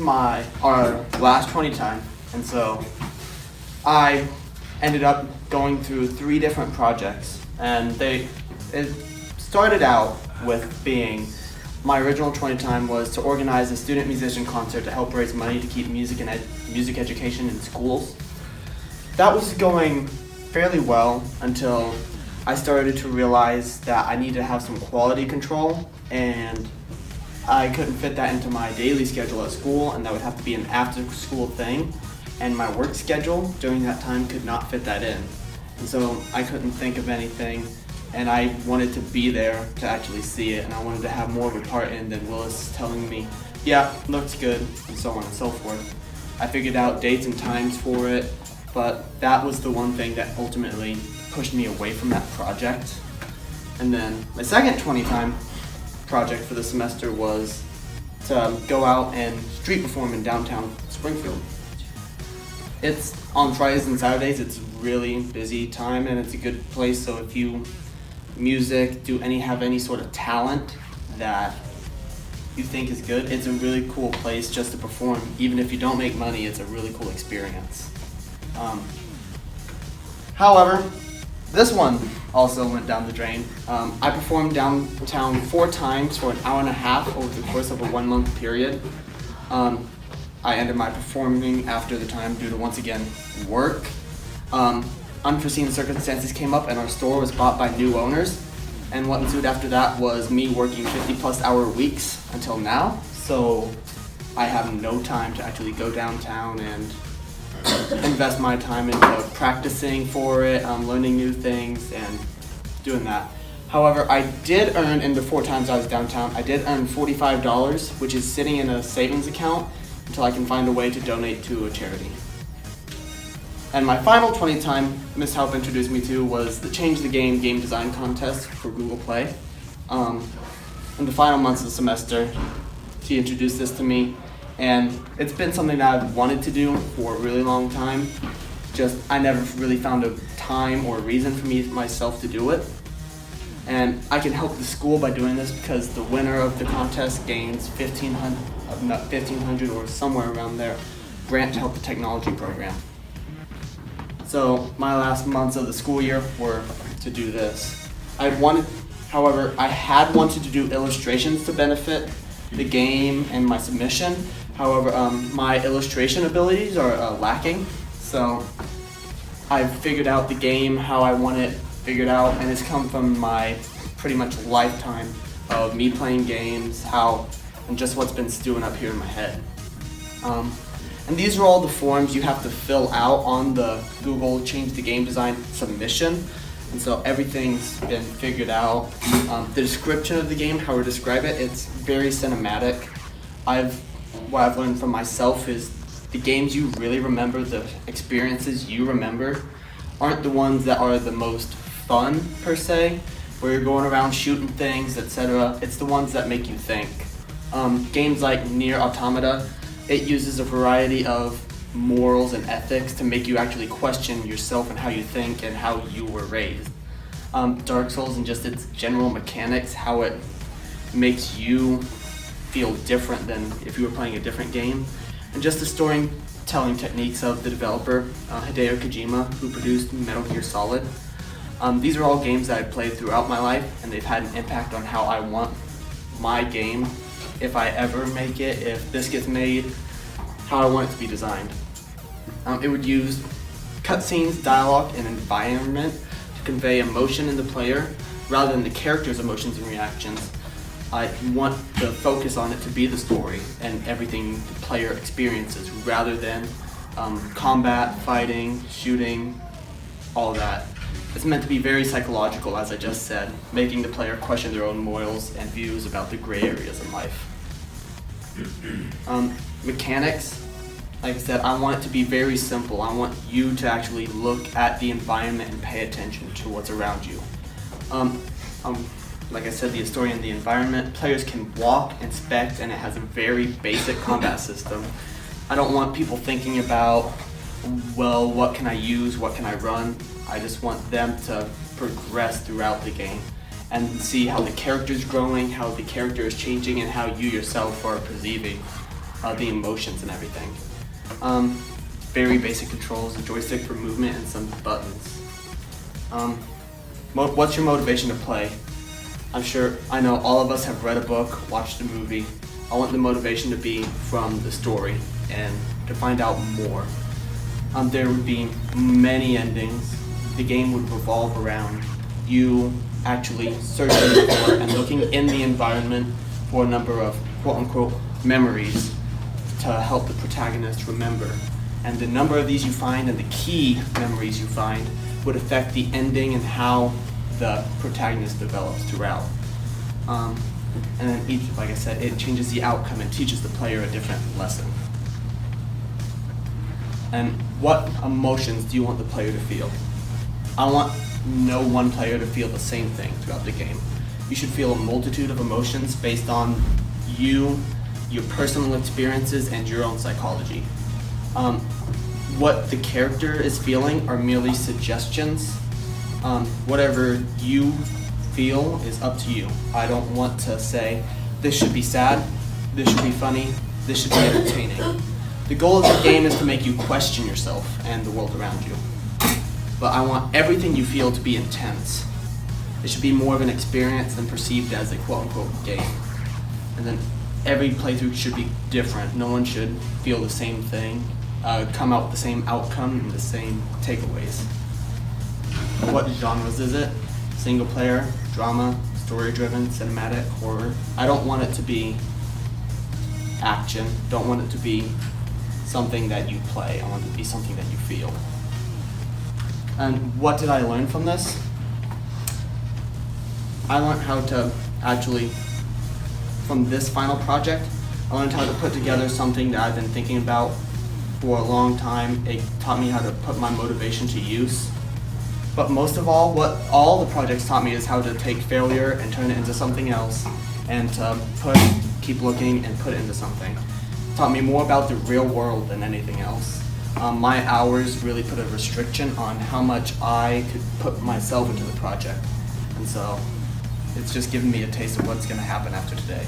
our last 20 time, and so I ended up going through 3 different projects, and it started out with being my original 20 time was to organize a student musician concert to help raise money to keep music and music education in schools. That was going fairly well until I started to realize that I needed to have some quality control, and I couldn't fit that into my daily schedule at school, and that would have to be an after-school thing, and my work schedule during that time could not fit that in. And so I couldn't think of anything, and I wanted to be there to actually see it, and I wanted to have more of a part in than Willis telling me, yeah, looks good, and so on and so forth. I figured out dates and times for it, but that was the one thing that ultimately pushed me away from that project. And then my second 20 time project for the semester was to go out and street perform in downtown Springfield. It's on Fridays and Saturdays. It's a really busy time, and it's a good place. So if you have any sort of talent that you think is good, it's a really cool place just to perform. Even if you don't make money, it's a really cool experience. However, this one also went down the drain. I performed downtown 4 times for an hour and a half over the course of a 1-month period. I ended my performing after the time due to, once again, work. Unforeseen circumstances came up and our store was bought by new owners. And what ensued after that was me working 50+ hour weeks until now. So I have no time to actually go downtown and invest my time into practicing for it, learning new things, and doing that. However, I did earn, in the 4 times I was downtown, I did earn $45, which is sitting in a savings account until I can find a way to donate to a charity. And my final 20 time Ms. Halp introduced me to was the Change the Game game design contest for Google Play. In the final months of the semester, she introduced this to me, and it's been something that I've wanted to do for a really long time. Just I never really found a time or a reason for myself to do it. And I can help the school by doing this because the winner of the contest gains $1,500 or somewhere around there grant to help the technology program. So my last months of the school year were to do this. I had wanted to do illustrations to benefit the game and my submission. However, my illustration abilities are lacking. So I've figured out the game how I want it figured out, and it's come from my pretty much lifetime of me playing games, and just what's been stewing up here in my head. And these are all the forms you have to fill out on the Google Change the Game Design submission. And so everything's been figured out. The description of the game, how we describe it, it's very cinematic. What I've learned from myself is the games you really remember, the experiences you remember, aren't the ones that are the most fun per se, where you're going around shooting things, etc. It's the ones that make you think. Games like Nier Automata, it uses a variety of morals and ethics to make you actually question yourself and how you think and how you were raised. Dark Souls and just its general mechanics, how it makes you feel different than if you were playing a different game. And just the storytelling techniques of the developer, Hideo Kojima, who produced Metal Gear Solid. These are all games that I've played throughout my life, and they've had an impact on how I want my game, if I ever make it, if this gets made, how I want it to be designed. It would use cutscenes, dialogue, and environment to convey emotion in the player rather than the character's emotions and reactions. I want the focus on it to be the story and everything the player experiences rather than combat, fighting, shooting, all that. It's meant to be very psychological, as I just said, making the player question their own morals and views about the gray areas in life. Mechanics, like I said, I want it to be very simple. I want you to actually look at the environment and pay attention to what's around you. Like I said, the story and the environment, players can walk, inspect, and it has a very basic combat system. I don't want people thinking about, well, what can I use, what can I run? I just want them to progress throughout the game and see how the character's growing, how the character is changing, and how you yourself are perceiving the emotions and everything. Very basic controls, a joystick for movement and some buttons. What's your motivation to play? I know all of us have read a book, watched a movie. I want the motivation to be from the story and to find out more. There would be many endings. The game would revolve around you actually searching for and looking in the environment for a number of quote-unquote memories to help the protagonist remember. And the number of these you find and the key memories you find would affect the ending and how the protagonist develops throughout. And then like I said, it changes the outcome and teaches the player a different lesson. And what emotions do you want the player to feel? I want no one player to feel the same thing throughout the game. You should feel a multitude of emotions based on you, your personal experiences, and your own psychology. What the character is feeling are merely suggestions. Whatever you feel is up to you. I don't want to say, this should be sad, this should be funny, this should be entertaining. The goal of the game is to make you question yourself and the world around you. But I want everything you feel to be intense. It should be more of an experience than perceived as a quote-unquote game. And then every playthrough should be different. No one should feel the same thing, come out with the same outcome and the same takeaways. What genres is it? Single player, drama, story-driven, cinematic, horror. I don't want it to be action. Don't want it to be something that you play. I want it to be something that you feel. And what did I learn from this? I learned how to actually, from this final project, I learned how to put together something that I've been thinking about for a long time. It taught me how to put my motivation to use. But most of all, what all the projects taught me is how to take failure and turn it into something else, and to keep looking and put it into something. It taught me more about the real world than anything else. My hours really put a restriction on how much I could put myself into the project. And so it's just given me a taste of what's going to happen after today.